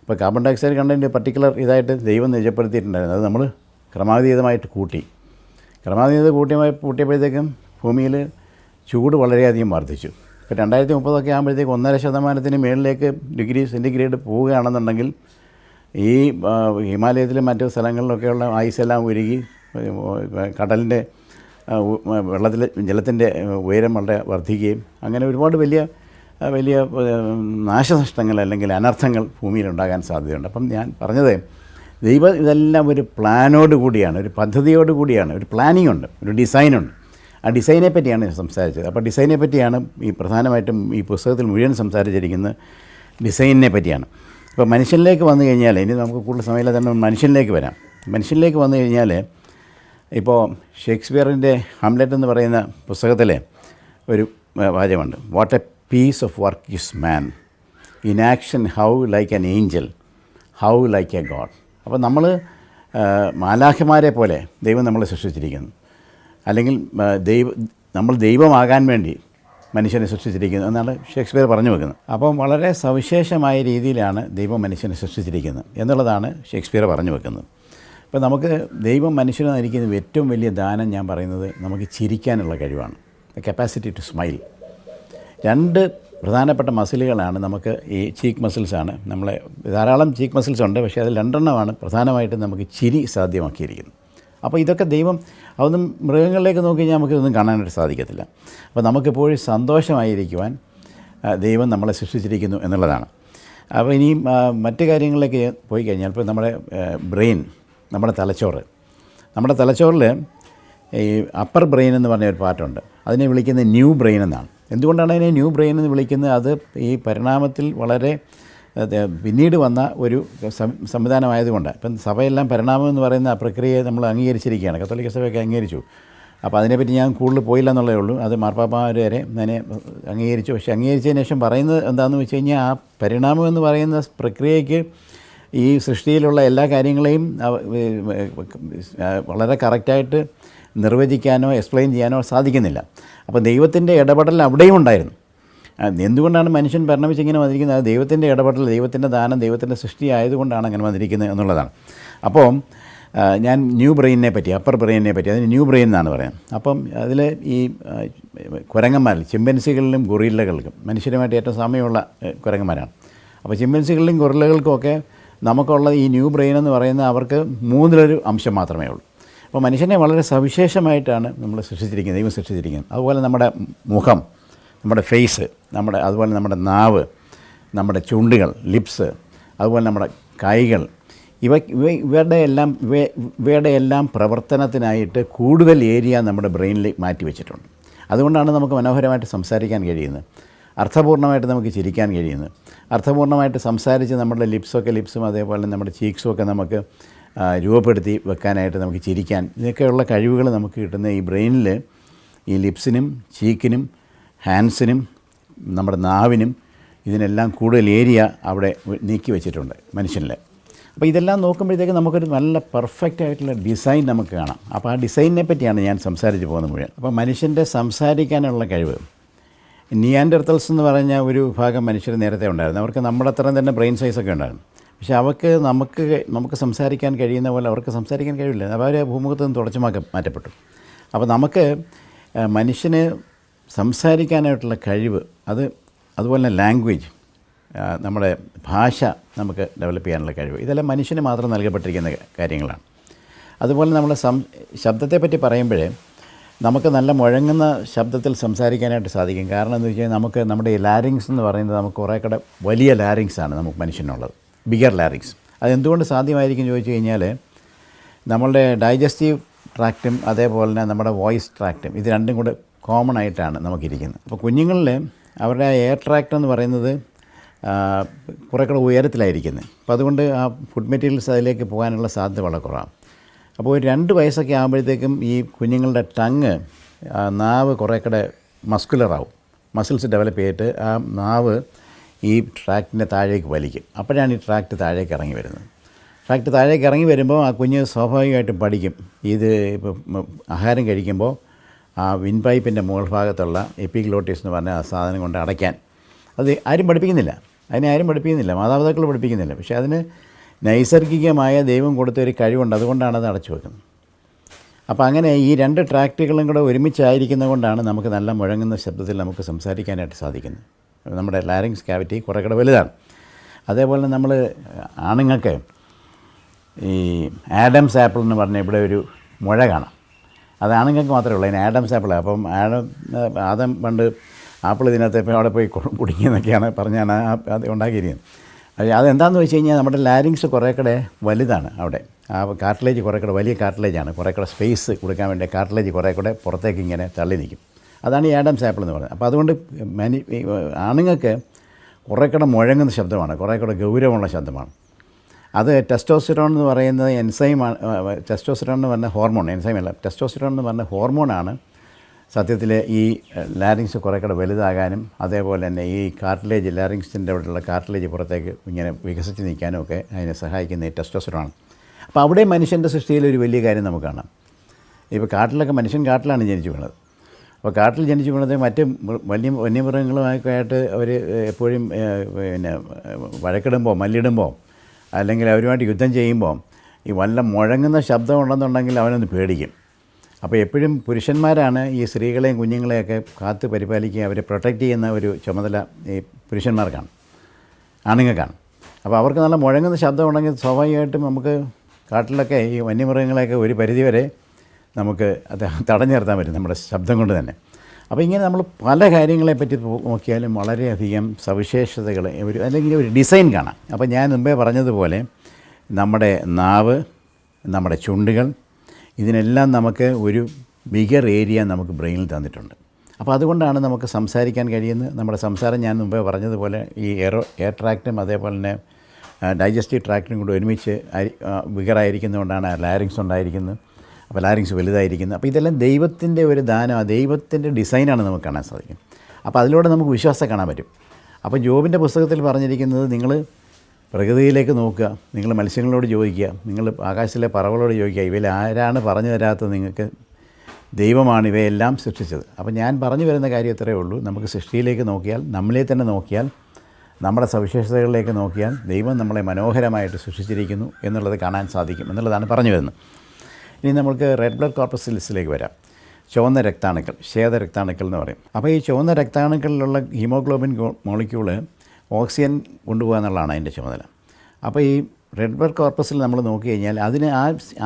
ഇപ്പോൾ carbon dioxide content particular ഇതായിട്ട് ദൈവം നിജപ്പെടുത്തിയിട്ടുണ്ടായിരുന്നു. അത് നമ്മൾ ക്രമാതീതമായിട്ട് കൂട്ടിയപ്പോഴത്തേക്കും ഭൂമിയിൽ ചൂട് വളരെയധികം വർദ്ധിച്ചു. ഇപ്പോൾ 2030 ആകുമ്പോഴത്തേക്ക് 1.5% മേളിലേക്ക് ഡിഗ്രി സെൻറ്റിഗ്രേഡ് പോവുകയാണെന്നുണ്ടെങ്കിൽ ഈ ഹിമാലയത്തിലും മറ്റു സ്ഥലങ്ങളിലൊക്കെയുള്ള ഐസെല്ലാം ഉരുകി കടലിൻ്റെ ജലത്തിൻ്റെ ഉയരം വളരെ വർദ്ധിക്കുകയും അങ്ങനെ ഒരുപാട് വലിയ നാശനഷ്ടങ്ങൾ അല്ലെങ്കിൽ അനർത്ഥങ്ങൾ ഭൂമിയിലുണ്ടാകാൻ സാധ്യതയുണ്ട്. അപ്പം ഞാൻ പറഞ്ഞത് ദൈവം ഇതെല്ലാം ഒരു പ്ലാനോട് കൂടിയാണ്, ഒരു പദ്ധതിയോട് കൂടിയാണ്, ഒരു പ്ലാനിംഗ് ഉണ്ട്, ഒരു ഡിസൈനുണ്ട്. ആ ഡിസൈനെ പറ്റിയാണ് സംസാരിച്ചത്. അപ്പോൾ ഡിസൈനെ പറ്റിയാണ് ഈ പ്രധാനമായിട്ടും ഈ പുസ്തകത്തിൽ മുഴുവൻ സംസാരിച്ചിരിക്കുന്നത്, ഡിസൈനിനെ പറ്റിയാണ്. ഇപ്പോൾ മനുഷ്യനിലേക്ക് വന്നു കഴിഞ്ഞാൽ, ഇനി നമുക്ക് കൂടുതൽ സമയമില്ല തന്നെ മനുഷ്യനിലേക്ക് വരാം. മനുഷ്യനിലേക്ക് വന്നു കഴിഞ്ഞാൽ ഇപ്പോൾ ഷേക്സ്പിയറിൻ്റെ ഹാംലെറ്റ് എന്ന് പറയുന്ന പുസ്തകത്തിലെ ഒരു വാചകമുണ്ട്, what a piece of work is man, in action how like an angel, how like a god. അപ്പോൾ നമ്മൾ മാലാഖമാരെ പോലെ ദൈവം നമ്മളെ സൃഷ്ടിച്ചിരിക്കുന്നു, അല്ലെങ്കിൽ നമ്മൾ ദൈവമാകാൻ വേണ്ടി മനുഷ്യനെ സൃഷ്ടിച്ചിരിക്കുന്നത് എന്നാണ് ഷേക്സ്പിയർ പറഞ്ഞു വെക്കുന്നത്. അപ്പം വളരെ സവിശേഷമായ രീതിയിലാണ് ദൈവം മനുഷ്യനെ സൃഷ്ടിച്ചിരിക്കുന്നത് എന്നുള്ളതാണ് ഷേക്സ്പിയർ പറഞ്ഞു വെക്കുന്നത്. അപ്പോൾ നമുക്ക് ദൈവം മനുഷ്യനെ നൽകിയ ഏറ്റവും വലിയ ദാനം ഞാൻ പറയുന്നത് നമുക്ക് ചിരിക്കാനുള്ള കഴിവാണ്, കപ്പാസിറ്റി ടു സ്മൈൽ. 2 പ്രധാനപ്പെട്ട മസിലുകളാണ് നമുക്ക്, ഈ ചീക്ക് മസിൽസാണ്. നമ്മളെ ധാരാളം ചീക്ക് മസിൽസ് ഉണ്ട്, പക്ഷേ അതിൽ 2 എണ്ണമാണ് പ്രധാനമായിട്ടും നമുക്ക് ചിരി സാധ്യമാക്കിയിരിക്കുന്നത്. അപ്പോൾ ഇതൊക്കെ ദൈവം അതൊന്നും മൃഗങ്ങളിലേക്ക് നോക്കി കഴിഞ്ഞാൽ നമുക്കിതൊന്നും കാണാനായിട്ട് സാധിക്കത്തില്ല. അപ്പോൾ നമുക്കെപ്പോഴും സന്തോഷമായിരിക്കുവാൻ ദൈവം നമ്മളെ സൃഷ്ടിച്ചിരിക്കുന്നു എന്നുള്ളതാണ്. അപ്പോൾ ഇനിയും മറ്റു കാര്യങ്ങളിലേക്ക് പോയി കഴിഞ്ഞാൽ ഇപ്പോൾ നമ്മുടെ ബ്രെയിൻ, നമ്മുടെ തലച്ചോറിൽ ഈ അപ്പർ ബ്രെയിൻ എന്ന് പറഞ്ഞ ഒരു പാർട്ടുണ്ട്. അതിനെ വിളിക്കുന്നത് ന്യൂ ബ്രെയിൻ എന്നാണ്. എന്തുകൊണ്ടാണ് അതിനെ ന്യൂ ബ്രെയിൻ എന്ന് വിളിക്കുന്നത്? അത് ഈ പരിണാമത്തിൽ വളരെ പിന്നീട് വന്ന ഒരു സംവിധാനമായതുകൊണ്ട്. ഇപ്പം സഭയെല്ലാം പരിണാമം എന്ന് പറയുന്ന ആ പ്രക്രിയയെ നമ്മൾ അംഗീകരിച്ചിരിക്കുകയാണ്. കത്തോലിക്ക സഭയൊക്കെ അംഗീകരിച്ചു. അപ്പോൾ അതിനെപ്പറ്റി ഞാൻ കൂടുതൽ പോയില്ല എന്നുള്ളതേ ഉള്ളൂ. അത് മാർപ്പാപ്പമാർ വരെ അതിനെ അംഗീകരിച്ചു. പക്ഷേ അംഗീകരിച്ചതിന് ശേഷം പറയുന്നത് എന്താണെന്ന് വെച്ച് കഴിഞ്ഞാൽ, ആ പരിണാമം എന്ന് പറയുന്ന പ്രക്രിയയ്ക്ക് ഈ സൃഷ്ടിയിലുള്ള എല്ലാ കാര്യങ്ങളെയും വളരെ കറക്റ്റായിട്ട് നിർവചിക്കാനോ എക്സ്പ്ലെയിൻ ചെയ്യാനോ സാധിക്കുന്നില്ല. അപ്പോൾ ദൈവത്തിൻ്റെ ഇടപെടൽ അവിടെയും ഉണ്ടായിരുന്നു. എന്തുകൊണ്ടാണ് മനുഷ്യൻ പരിണമിച്ച് ഇങ്ങനെ വന്നിരിക്കുന്നത്? അത് ദൈവത്തിൻ്റെ ഇടപെടൽ, ദൈവത്തിൻ്റെ ദാനം, ദൈവത്തിൻ്റെ സൃഷ്ടി ആയതുകൊണ്ടാണ് അങ്ങനെ വന്നിരിക്കുന്നത് എന്നുള്ളതാണ്. അപ്പോൾ ഞാൻ ന്യൂ ബ്രെയിനിനെ പറ്റി, അപ്പർ ബ്രെയിനിനെ പറ്റി, അതിന് ന്യൂ ബ്രെയിൻ എന്നാണ് പറയുന്നത്. അപ്പം അതിൽ ഈ കുരങ്ങന്മാരിൽ ചിമ്പൻസികളിലും ഗൊറില്ലകൾക്കും മനുഷ്യരുമായിട്ട് ഏറ്റവും സാമ്യമുള്ള കുരങ്ങന്മാരാണ്. അപ്പോൾ ചിമ്പൻസികളിലും ഗൊറില്ലകൾക്കുമൊക്കെ നമുക്കുള്ള ഈ ന്യൂ ബ്രെയിൻ എന്ന് പറയുന്നത് അവർക്ക് മൂന്നിലൊരു അംശം മാത്രമേ ഉള്ളൂ. അപ്പോൾ മനുഷ്യനെ വളരെ സവിശേഷമായിട്ടാണ് നമ്മൾ സൃഷ്ടിച്ചിരിക്കുന്നത്, ദൈവം സൃഷ്ടിച്ചിരിക്കുന്നത്. അതുപോലെ നമ്മുടെ മുഖം, നമ്മുടെ ഫേസ്, അതുപോലെ നമ്മുടെ നാവ്, നമ്മുടെ ചുണ്ടുകൾ, ലിപ്സ്, അതുപോലെ നമ്മുടെ കൈകൾ, ഇവയുടെ എല്ലാം പ്രവർത്തനത്തിനായിട്ട് കൂടുതൽ ഏരിയ നമ്മുടെ ബ്രെയിനിൽ മാറ്റി വെച്ചിട്ടുണ്ട്. അതുകൊണ്ടാണ് നമുക്ക് മനോഹരമായിട്ട് സംസാരിക്കാൻ കഴിയുന്നത്, അർത്ഥപൂർണ്ണമായിട്ട് നമുക്ക് ചിരിക്കാൻ കഴിയുന്നത്, അർത്ഥപൂർണ്ണമായിട്ട് സംസാരിച്ച് നമ്മുടെ ലിപ്സും അതേപോലെ നമ്മുടെ ചീക്സും ഒക്കെ നമുക്ക് രൂപപ്പെടുത്തി വെക്കാനായിട്ട്, നമുക്ക് ചിരിക്കാൻ, ഇതൊക്കെയുള്ള കഴിവുകൾ നമുക്ക് കിട്ടുന്ന ഈ ബ്രെയിനിൽ, ഈ ലിപ്സിനും ചീക്കിനും ഹാൻഡ്സിനും നമ്മുടെ നാവിനും ഇതിനെല്ലാം കൂടുതൽ ഏരിയ അവിടെ നീക്കി വെച്ചിട്ടുണ്ട് മനുഷ്യനിൽ. അപ്പോൾ ഇതെല്ലാം നോക്കുമ്പോഴത്തേക്ക് നമുക്കൊരു നല്ല പെർഫെക്റ്റ് ആയിട്ടുള്ള ഡിസൈൻ നമുക്ക് കാണാം. അപ്പോൾ ആ ഡിസൈനിനെ പറ്റിയാണ് ഞാൻ സംസാരിച്ച് പോകുന്നത് മുഴുവൻ. അപ്പോൾ മനുഷ്യൻ്റെ സംസാരിക്കാനുള്ള കഴിവ്, നിയാൻഡർത്തൽസ് എന്ന് പറഞ്ഞ ഒരു വിഭാഗം മനുഷ്യർ നേരത്തെ ഉണ്ടായിരുന്നു. അവർക്ക് നമ്മുടെ അത്രയും തന്നെ ബ്രെയിൻ സൈസൊക്കെ ഉണ്ടായിരുന്നു. പക്ഷേ നമുക്ക് സംസാരിക്കാൻ കഴിയുന്ന പോലെ അവർക്ക് സംസാരിക്കാൻ കഴിയില്ല. അവർ ഭൂമുഖത്ത് നിന്ന് തുടച്ചു മാറ്റപ്പെട്ടു. അപ്പോൾ നമുക്ക് മനുഷ്യന് സംസാരിക്കാനായിട്ടുള്ള കഴിവ്, അതുപോലെ തന്നെ ലാംഗ്വേജ്, നമ്മുടെ ഭാഷ നമുക്ക് ഡെവലപ്പ് ചെയ്യാനുള്ള കഴിവ്, ഇതെല്ലാം മനുഷ്യന് മാത്രം നൽകപ്പെട്ടിരിക്കുന്ന കാര്യങ്ങളാണ്. അതുപോലെ നമ്മൾ ശബ്ദത്തെപ്പറ്റി പറയുമ്പോഴേ നമുക്ക് നല്ല മുഴങ്ങുന്ന ശബ്ദത്തിൽ സംസാരിക്കാനായിട്ട് സാധിക്കും. കാരണം എന്ന് വെച്ച് കഴിഞ്ഞാൽ നമുക്ക് നമ്മുടെ ഈ ലാരിങ്സ് എന്ന് പറയുന്നത് നമുക്ക് കുറേ കൂടെ വലിയ ലാരിങ്സാണ് നമുക്ക് മനുഷ്യനുള്ളത്, ബിഗർ ലാരിങ്സ്. അതെന്തുകൊണ്ട് സാധ്യമായിരിക്കും ചോദിച്ചു കഴിഞ്ഞാൽ, നമ്മളുടെ ഡൈജസ്റ്റീവ് ട്രാക്റ്റും അതേപോലെ തന്നെ നമ്മുടെ വോയിസ് ട്രാക്റ്റും ഇത് രണ്ടും കൂടെ കോമൺ ആയിട്ടാണ് നമുക്കിരിക്കുന്നത്. അപ്പോൾ കുഞ്ഞുങ്ങളിൽ അവരുടെ എയർ ട്രാക്റ്റ് എന്ന് പറയുന്നത് കുറേ കൂടെ ഉയരത്തിലായിരിക്കുന്നത്. അപ്പോൾ അതുകൊണ്ട് ആ ഫുഡ് മെറ്റീരിയൽസ് അതിലേക്ക് പോകാനുള്ള സാധ്യത വളരെ കുറവാണ്. അപ്പോൾ ഒരു 2 വയസ്സൊക്കെ ആകുമ്പോഴത്തേക്കും ഈ കുഞ്ഞുങ്ങളുടെ നാവ് കുറേ കൂടെ മസ്കുലറാവും, മസിൽസ് ഡെവലപ്പ് ചെയ്തിട്ട് ആ നാവ് ഈ ട്രാക്റ്റിൻ്റെ താഴേക്ക് വലിക്കും. അപ്പോഴാണ് ഈ ട്രാക്റ്റ് താഴേക്ക് ഇറങ്ങി വരുന്നത്. ട്രാക്റ്റ് താഴേക്ക് ഇറങ്ങി വരുമ്പോൾ ആ കുഞ്ഞ് സ്വാഭാവികമായിട്ടും പഠിക്കും. ഇത് ഇപ്പോൾ ആഹാരം കഴിക്കുമ്പോൾ ആ വിൻ പൈപ്പിൻ്റെ മുകൾ ഭാഗത്തുള്ള എപ്പിഗ്ലോട്ടിസ് എന്ന് പറഞ്ഞ ആ സാധനം കൊണ്ട് അടയ്ക്കാൻ അതിനെ ആരും പഠിപ്പിക്കുന്നില്ല, മാതാപിതാക്കൾ പഠിപ്പിക്കുന്നില്ല. പക്ഷേ അതിന് നൈസർഗികമായ ദൈവം കൊടുത്തൊരു കഴിവുണ്ട്, അതുകൊണ്ടാണ് അത് അടച്ചു വെക്കുന്നത്. അപ്പോൾ അങ്ങനെ ഈ 2 ട്രാക്റ്റുകളും കൂടെ ഒരുമിച്ചായിരിക്കുന്നത് കൊണ്ടാണ് നമുക്ക് നല്ല മുഴങ്ങുന്ന ശബ്ദത്തിൽ നമുക്ക് സംസാരിക്കാനായിട്ട് സാധിക്കുന്നത്. നമ്മുടെ ലാരിങ്സ് ക്യാവിറ്റി കുറേ കൂടെ വലുതാണ്. അതേപോലെ നമ്മൾ ആണുങ്ങൾക്ക് ഈ ആഡംസ് ആപ്പിൾ എന്ന് പറഞ്ഞ ഇവിടെ ഒരു മുഴ കാണാം. അത് ആണുങ്ങൾക്ക് മാത്രമേ ഉള്ളൂ. അതിന് ആഡംസ് ആപ്പിൾ. അപ്പം ആദം പണ്ട് ആപ്പിൾ ഇതിനകത്ത് ഇപ്പോൾ അവിടെ പോയി കുടുങ്ങിയെന്നൊക്കെയാണ് പറഞ്ഞാണ് അത് ഉണ്ടാക്കിയിരിക്കുന്നത്. അതെന്താണെന്ന് വെച്ച് കഴിഞ്ഞാൽ നമ്മുടെ ലാരിങ്സ് കുറേ കൂടെ വലുതാണ്. അവിടെ ആ കാർട്ടിലേജ് കുറേ കൂടെ വലിയ കാർട്ടിലേജാണ്. കുറേ കൂടെ സ്പേസ് കൊടുക്കാൻ വേണ്ടി കാർട്ടിലേജ് കുറേ കൂടെ പുറത്തേക്ക് ഇങ്ങനെ തള്ളി നിൽക്കും. അതാണ് ഈ ആഡംസ് ആപ്പിൾ എന്ന് പറയുന്നത്. അപ്പോൾ അതുകൊണ്ട് ആണുങ്ങൾക്ക് കുറേ കൂടെ മുഴങ്ങുന്ന ശബ്ദമാണ്, കുറേ കൂടെ ഗൗരവമുള്ള ശബ്ദമാണ്. അത് ടെസ്റ്റോസ്റ്റിറോൺ എന്ന് പറയുന്നത് എൻസൈമാണ്. ടെസ്റ്റോസ്റ്റിറോൺ എന്ന് പറഞ്ഞ ഹോർമോൺ, എൻസൈമല്ല, ടെസ്റ്റോസ്റ്റിറോൺ എന്ന് പറഞ്ഞ ഹോർമോണാണ് സത്യത്തിൽ ഈ ലാരിങ്സ് കുറേ കൂടെ വലുതാകാനും അതേപോലെ തന്നെ ഈ കാർട്ടിലേജ്, ലാരിങ്സിൻ്റെ അവിടെയുള്ള കാർട്ടിലേജ് പുറത്തേക്ക് ഇങ്ങനെ വികസിച്ച് നിൽക്കാനും ഒക്കെ അതിനെ സഹായിക്കുന്ന ഈ ടെസ്റ്റോസ്റ്റിറോൺ. അപ്പോൾ അവിടെ മനുഷ്യൻ്റെ സൃഷ്ടിയിലൊരു വലിയ കാര്യം നമുക്ക് കാണാം. ഇപ്പോൾ മനുഷ്യൻ കാട്ടിലാണ് ജനിച്ചു വീണത്. അപ്പോൾ കാട്ടിൽ ജനിച്ചു വീണത് മറ്റ് വന്യമൃഗങ്ങളുമൊക്കെ ആയിട്ട് അവർ എപ്പോഴും പിന്നെ വഴക്കിടുമ്പോൾ, മല്ലിടുമ്പോൾ, അല്ലെങ്കിൽ അവരുമായിട്ട് യുദ്ധം ചെയ്യുമ്പോൾ ഈ വല്ല മുഴങ്ങുന്ന ശബ്ദം ഉണ്ടെന്നുണ്ടെങ്കിൽ അവനൊന്ന് പേടിക്കും. അപ്പോൾ എപ്പോഴും പുരുഷന്മാരാണ് ഈ സ്ത്രീകളെയും കുഞ്ഞുങ്ങളെയൊക്കെ കാത്ത് പരിപാലിക്കുക, അവരെ പ്രൊട്ടക്റ്റ് ചെയ്യുന്ന ഒരു ചുമതല ഈ പുരുഷന്മാർക്കാണ്, ആണുങ്ങൾക്കാണ്. അപ്പോൾ അവർക്ക് നല്ല മുഴങ്ങുന്ന ശബ്ദം ഉണ്ടെങ്കിൽ സ്വാഭാവികമായിട്ടും നമുക്ക് കാട്ടിലൊക്കെ ഈ വന്യമൃഗങ്ങളെയൊക്കെ ഒരു പരിധിവരെ നമുക്ക് അത് തടഞ്ഞു നിർത്താൻ പറ്റും നമ്മുടെ ശബ്ദം കൊണ്ട് തന്നെ. അപ്പോൾ ഇങ്ങനെ നമ്മൾ പല കാര്യങ്ങളെപ്പറ്റി നോക്കിയാലും വളരെയധികം സവിശേഷതകൾ അല്ലെങ്കിൽ ഒരു ഡിസൈൻ കാണാം. അപ്പോൾ ഞാൻ മുമ്പേ പറഞ്ഞതുപോലെ നമ്മുടെ നാവ്, നമ്മുടെ ചുണ്ടുകൾ, ഇതിനെല്ലാം നമുക്ക് ഒരു ബിഗർ ഏരിയ നമുക്ക് ബ്രെയിനിൽ തന്നിട്ടുണ്ട്. അപ്പോൾ അതുകൊണ്ടാണ് നമുക്ക് സംസാരിക്കാൻ കഴിയുന്നത്. നമ്മുടെ സംസാരം ഞാൻ മുമ്പേ പറഞ്ഞതുപോലെ ഈ എയർ ട്രാക്റ്റും അതേപോലെ തന്നെ ഡൈജസ്റ്റീവ് ട്രാക്റ്റും കൂടി ഒരുമിച്ച് ബിഗറായിരിക്കുന്നതുകൊണ്ടാണ് ലാരിങ്സ് ഉണ്ടായിരിക്കുന്നത്. അപ്പോൾ ലാരിങ്സ് വലുതായിരിക്കുന്നത്. അപ്പോൾ ഇതെല്ലാം ദൈവത്തിൻ്റെ ഒരു ദാനം, ദൈവത്തിൻ്റെ ഡിസൈനാണ് നമുക്ക് കാണാൻ സാധിക്കും. അപ്പോൾ അതിലൂടെ നമുക്ക് വിശ്വാസം കാണാൻ പറ്റും. അപ്പോൾ ജോബിൻ്റെ പുസ്തകത്തിൽ പറഞ്ഞിരിക്കുന്നത്, നിങ്ങൾ പ്രകൃതിയിലേക്ക് നോക്കുക, നിങ്ങൾ മത്സ്യങ്ങളോട് ചോദിക്കുക, നിങ്ങൾ ആകാശത്തിലെ പറവകളോട് ചോദിക്കുക, ഇവയിൽ ആരാണ് പറഞ്ഞു തരാത്തത്? നിങ്ങൾക്ക് ദൈവമാണ് ഇവയെല്ലാം സൃഷ്ടിച്ചത്. അപ്പോൾ ഞാൻ പറഞ്ഞു വരുന്ന കാര്യം ഇത്രയേ ഉള്ളൂ. നമുക്ക് സൃഷ്ടിയിലേക്ക് നോക്കിയാൽ, നമ്മളെ തന്നെ നോക്കിയാൽ, നമ്മുടെ സവിശേഷതകളിലേക്ക് നോക്കിയാൽ ദൈവം നമ്മളെ മനോഹരമായിട്ട് സൃഷ്ടിച്ചിരിക്കുന്നു എന്നുള്ളത് കാണാൻ സാധിക്കും എന്നുള്ളതാണ് പറഞ്ഞു വരുന്നത്. ഇനി നമുക്ക് റെഡ് ബ്ലഡ് കോർപ്പസൽസിലേക്ക് വരാം. ചുവന്ന രക്താണുക്കൾ, ശ്വേത രക്താണുക്കൾ എന്ന് പറയും. അപ്പോൾ ഈ ചുവന്ന രക്താണുക്കളിലുള്ള ഹീമോഗ്ലോബിൻ മോളിക്യൂള് ഓക്സിജൻ കൊണ്ടുപോകുക എന്നുള്ളതാണ് അതിൻ്റെ ചുമതല. അപ്പോൾ ഈ റെഡ് ബ്ലഡ് കോർപ്പസിൽ നമ്മൾ നോക്കി കഴിഞ്ഞാൽ അതിന്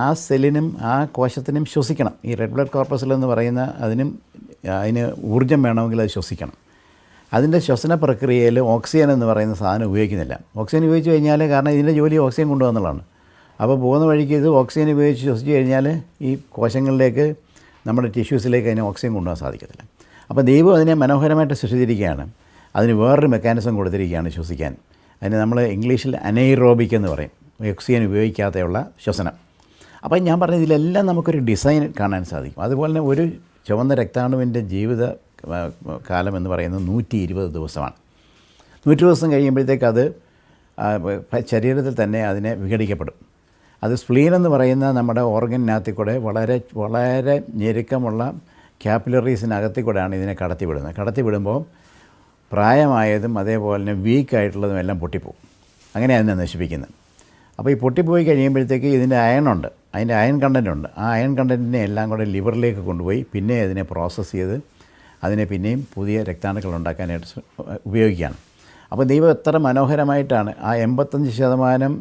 ആ സെല്ലിനും ആ കോശത്തിനും ശ്വസിക്കണം. ഈ റെഡ് ബ്ലഡ് കോർപ്പസിൽ എന്ന് പറയുന്ന അതിന് ഊർജ്ജം വേണമെങ്കിൽ അത് ശ്വസിക്കണം. അതിൻ്റെ ശ്വസന പ്രക്രിയയിൽ ഓക്സിജൻ എന്ന് പറയുന്ന സാധനം ഉപയോഗിക്കുന്നില്ല. ഓക്സിജൻ ഉപയോഗിച്ച് കഴിഞ്ഞാൽ, കാരണം ഇതിൻ്റെ ജോലി ഓക്സിജൻ കൊണ്ടുപോകുക എന്നുള്ളതാണ്. അപ്പോൾ പോകുന്ന വഴിക്ക് ഇത് ഓക്സിജൻ ഉപയോഗിച്ച് ശ്വസിച്ച് കഴിഞ്ഞാൽ ഈ കോശങ്ങളിലേക്ക്, നമ്മുടെ ടിഷ്യൂസിലേക്ക് അതിന് ഓക്സിജൻ കൊണ്ടുപോകാൻ സാധിക്കത്തില്ല. അപ്പോൾ ദൈവം അതിനെ മനോഹരമായിട്ട് സൃഷ്ടിച്ചിരിക്കുകയാണ്. അതിന് വേറൊരു മെക്കാനിസം കൊടുത്തിരിക്കുകയാണ് ശ്വസിക്കാൻ. അതിന് നമ്മൾ ഇംഗ്ലീഷിൽ അനൈറോബിക് എന്ന് പറയും, ഓക്സിജൻ ഉപയോഗിക്കാതെയുള്ള ശ്വസനം. അപ്പോൾ ഞാൻ പറഞ്ഞ ഇതിലെല്ലാം നമുക്കൊരു ഡിസൈൻ കാണാൻ സാധിക്കും. അതുപോലെ തന്നെ ഒരു ചുവന്ന രക്താണുവിൻ്റെ ജീവിത കാലം എന്ന് പറയുന്നത് 120 ദിവസമാണ്. 100 ദിവസം കഴിയുമ്പോഴത്തേക്ക് അത് ശരീരത്തിൽ തന്നെ അതിനെ വിഘടിക്കപ്പെടും. അത് സ്പ്ലീൻ എന്ന് പറയുന്ന നമ്മുടെ ഓർഗനകത്തിൽ കൂടെ വളരെ വളരെ ഞെരുക്കമുള്ള ക്യാപ്പിലറീസിനകത്തിൽ കൂടെയാണ് ഇതിനെ കടത്തിവിടുന്നത്. കടത്തിവിടുമ്പോൾ പ്രായമായതും അതേപോലെ തന്നെ വീക്കായിട്ടുള്ളതും എല്ലാം പൊട്ടിപ്പോവും. അങ്ങനെ അതിനെ നശിപ്പിക്കുന്നത്. അപ്പോൾ ഈ പൊട്ടിപ്പോയി കഴിയുമ്പോഴത്തേക്ക് ഇതിൻ്റെ അയണുണ്ട്, അതിൻ്റെ അയൺ കണ്ടൻറ്റുണ്ട്. ആ അയൺ കണ്ടൻറ്റിനെ എല്ലാം കൂടെ ലിവറിലേക്ക് കൊണ്ടുപോയി പിന്നെ അതിനെ പ്രോസസ്സ് ചെയ്ത് അതിനെ പിന്നെയും പുതിയ രക്താണുക്കൾ ഉണ്ടാക്കാനായിട്ട് ഉപയോഗിക്കുകയാണ്. അപ്പോൾ ദൈവം എത്ര മനോഹരമായിട്ടാണ് ആ 85%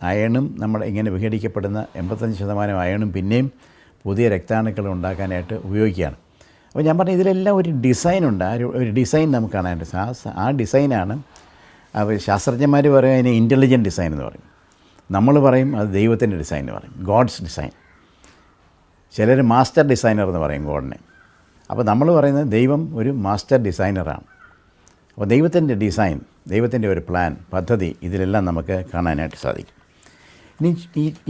അയണും നമ്മുടെ ഇങ്ങനെ വിഘടിക്കപ്പെടുന്ന 85% അയണും പിന്നെയും പുതിയ രക്താണുക്കൾ ഉണ്ടാക്കാനായിട്ട് ഉപയോഗിക്കുകയാണ്. അപ്പോൾ ഞാൻ പറഞ്ഞ ഇതിലെല്ലാം ഒരു ഡിസൈനുണ്ട്. ഒരു ഡിസൈൻ നമുക്ക് കാണാനായിട്ട് ആ ഡിസൈനാണ് ശാസ്ത്രജ്ഞന്മാർ പറയും അതിന് ഇൻ്റലിജൻറ്റ് ഡിസൈൻ എന്ന് പറയും. നമ്മൾ പറയും അത് ദൈവത്തിൻ്റെ ഡിസൈൻ എന്ന് പറയും, ഗോഡ്സ് ഡിസൈൻ. ചിലർ മാസ്റ്റർ ഡിസൈനർ എന്ന് പറയും ഗോഡിനെ. അപ്പോൾ നമ്മൾ പറയുന്നത് ദൈവം ഒരു മാസ്റ്റർ ഡിസൈനറാണ്. അപ്പോൾ ദൈവത്തിൻ്റെ ഡിസൈൻ, ദൈവത്തിൻ്റെ ഒരു പ്ലാൻ, പദ്ധതി ഇതിലെല്ലാം നമുക്ക് കാണാനായിട്ട് സാധിക്കും. ഇനി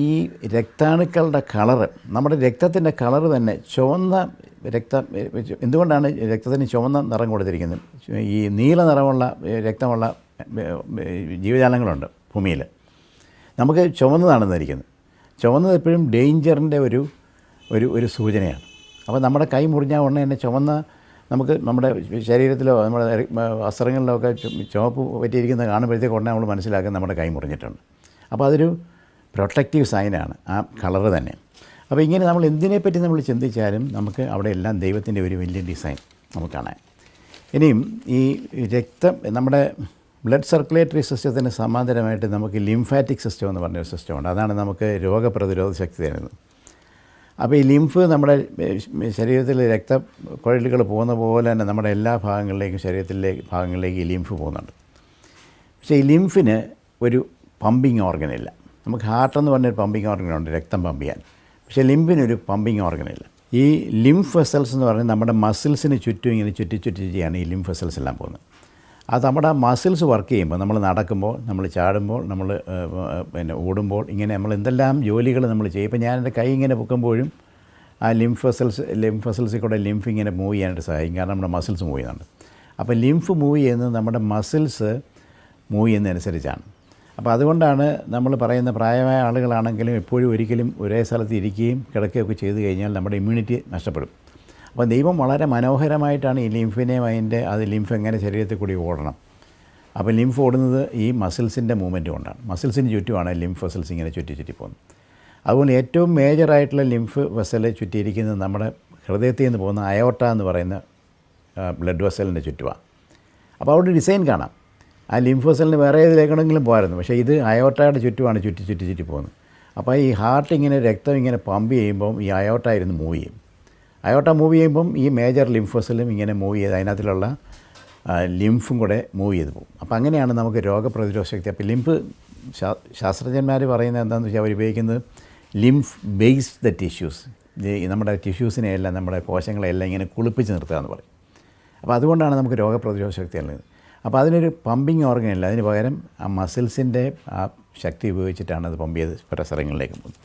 ഈ രക്താണുക്കളുടെ കളറ്, നമ്മുടെ രക്തത്തിൻ്റെ കളറ് തന്നെ ചുവന്ന എന്തുകൊണ്ടാണ് രക്തത്തിന് ചുവന്ന നിറം കൊടുത്തിരിക്കുന്നത്? ഈ നീല നിറമുള്ള രക്തമുള്ള ജീവജാലങ്ങളുണ്ട് ഭൂമിയിൽ. നമുക്ക് ചുവന്നതാണ് ധരിക്കുന്നത്. ചുവന്നത് എപ്പോഴും ഡേഞ്ചറിൻ്റെ ഒരു സൂചനയാണ്. അപ്പോൾ നമ്മുടെ കൈ മുറിഞ്ഞാൽ ഉടനെ തന്നെ ചുവന്ന, നമുക്ക് നമ്മുടെ ശരീരത്തിലോ നമ്മുടെ വസ്ത്രങ്ങളിലോ ഒക്കെ ചുവപ്പ് പറ്റിയിരിക്കുന്നത് കാണുമ്പോഴത്തേക്ക് ഉടനെ നമ്മൾ മനസ്സിലാക്കുന്നത് നമ്മുടെ കൈ മുറിഞ്ഞിട്ടുണ്ട്. അപ്പോൾ അതൊരു പ്രൊട്ടക്റ്റീവ് സൈനാണ് ആ കളറ് തന്നെ. അപ്പോൾ ഇങ്ങനെ നമ്മൾ എന്തിനെപ്പറ്റി നമ്മൾ ചിന്തിച്ചാലും നമുക്ക് അവിടെ എല്ലാം ദൈവത്തിൻ്റെ ഒരു വലിയ ഡിസൈൻ നമുക്ക് കാണാം. ഇനിയും ഈ രക്തം, നമ്മുടെ ബ്ലഡ് സർക്കുലേറ്ററി സിസ്റ്റത്തിന് സമാന്തരമായിട്ട് നമുക്ക് ലിംഫാറ്റിക് സിസ്റ്റം എന്ന് പറഞ്ഞൊരു സിസ്റ്റമുണ്ട്. അതാണ് നമുക്ക് രോഗപ്രതിരോധ ശക്തി തരുന്നത്. അപ്പോൾ ഈ ലിംഫ് നമ്മുടെ ശരീരത്തിലെ രക്തക്കുഴലുകൾ പോകുന്ന പോലെ തന്നെ നമ്മുടെ എല്ലാ ഭാഗങ്ങളിലേക്കും ഭാഗങ്ങളിലേക്ക് ഈ ലിംഫ് പോകുന്നുണ്ട്. പക്ഷേ ഈ ലിംഫിന് ഒരു പമ്പിങ് ഓർഗനില്ല. നമുക്ക് ഹാർട്ടെന്ന് പറഞ്ഞൊരു പമ്പിങ് ഓർഗനുണ്ട്, രക്തം പമ്പ് ചെയ്യാൻ. പക്ഷേ ലിംഫിനൊരു പമ്പിങ് ഓർഗനില്ല. ഈ ലിംഫ് വെസൽസ് എന്ന് പറയുന്നത് നമ്മുടെ മസിൽസിന് ചുറ്റും ഇങ്ങനെ ചുറ്റി ചെയ്യാണ് ഈ ലിംഫ് വെസൽസ് എല്ലാം പോകുന്നത്. അത് നമ്മുടെ മസിൽസ് വർക്ക് ചെയ്യുമ്പോൾ, നമ്മൾ നടക്കുമ്പോൾ, നമ്മൾ ചാടുമ്പോൾ, നമ്മൾ ഓടുമ്പോൾ, ഇങ്ങനെ നമ്മൾ എന്തെല്ലാം ജോലികൾ നമ്മൾ ചെയ്യും. ഇപ്പോൾ ഞാൻ എൻ്റെ കൈ ഇങ്ങനെ പൊക്കുമ്പോഴും ആ ലിംഫ് വെസൽസിൽ കൂടെ ലിംഫ് ഇങ്ങനെ മൂവ് ചെയ്യാനായിട്ട് സഹായിക്കും. കാരണം നമ്മുടെ മസിൽസ് മൂവ് ചെയ്യുന്നുണ്ട്. അപ്പോൾ ലിംഫ് മൂവ് ചെയ്യുന്നത് നമ്മുടെ മസിൽസ് മൂവ് ചെയ്യുന്നതനുസരിച്ചാണ്. അപ്പോൾ അതുകൊണ്ടാണ് നമ്മൾ പറയുന്ന പ്രായമായ ആളുകളാണെങ്കിലും എപ്പോഴും ഒരിക്കലും ഒരേ സ്ഥലത്ത് ഇരിക്കുകയും കിടക്കുകയൊക്കെ ചെയ്തു കഴിഞ്ഞാൽ നമ്മുടെ ഇമ്മ്യൂണിറ്റി നഷ്ടപ്പെടും. അപ്പോൾ ദൈവം വളരെ മനോഹരമായിട്ടാണ് ഈ ലിംഫിനെയും അത് ലിംഫ് എങ്ങനെ ശരീരത്തിൽ കൂടി ഓടണം. അപ്പോൾ ലിംഫ് ഓടുന്നത് ഈ മസിൽസിൻ്റെ മൂവ്മെൻറ്റ് കൊണ്ടാണ്. മസിൽസിന് ചുറ്റുമാണ് ലിംഫ് വെസൽസ് ഇങ്ങനെ ചുറ്റി പോകുന്നത്. അതുപോലെ ഏറ്റവും മേജറായിട്ടുള്ള ലിംഫ് വെസൽ ചുറ്റിയിരിക്കുന്നത് നമ്മുടെ ഹൃദയത്തിൽ നിന്ന് പോകുന്ന അയോർട്ട എന്ന് പറയുന്ന ബ്ലഡ് വെസലിൻ്റെ ചുറ്റുമാണ്. അപ്പോൾ അവിടെ ഡിസൈൻ കാണാം. ആ ലിംഫ് വെസലിന് വേറെ ഏതിലേക്കാണെങ്കിലും പോകാമായിരുന്നു. പക്ഷേ ഇത് അയോർട്ടയുടെ ചുറ്റുമാണ് ചുറ്റി പോകുന്നത്. അപ്പോൾ ഈ ഹാർട്ട് ഇങ്ങനെ രക്തം ഇങ്ങനെ പമ്പ് ചെയ്യുമ്പം ഈ അയോട്ട ഇരുന്ന് മൂവ് ചെയ്യും. അയോട്ട മൂവ് ചെയ്യുമ്പം ഈ മേജർ ലിംഫസിലും ഇങ്ങനെ മൂവ് ചെയ്ത് അതിനകത്തിലുള്ള ലിംഫും കൂടെ മൂവ് ചെയ്ത് പോകും. അപ്പോൾ അങ്ങനെയാണ് നമുക്ക് രോഗപ്രതിരോധ ശക്തി. അപ്പോൾ ലിംഫ് ശാസ്ത്രജ്ഞന്മാർ പറയുന്നത് എന്താണെന്ന് വെച്ചാൽ അവർ ഉപയോഗിക്കുന്നത് ലിംഫ് ബേസ് ദ ടിഷ്യൂസ്, നമ്മുടെ ടിഷ്യൂസിനെയെല്ലാം നമ്മുടെ കോശങ്ങളെല്ലാം ഇങ്ങനെ കുളിപ്പിച്ച് നിർത്തുക എന്ന് പറയും. അപ്പോൾ അതുകൊണ്ടാണ് നമുക്ക് രോഗപ്രതിരോധ ശക്തി ഉള്ളത്. അപ്പോൾ അതിനൊരു പമ്പിങ് ഓർഗൻ ഇല്ല, അതിന് പകരം ആ മസിൽസിൻ്റെ ആ ശക്തി ഉപയോഗിച്ചിട്ടാണ് അത് പമ്പ് ചെയ്ത് പല സ്ഥലങ്ങളിലേക്ക് പോകുന്നത്.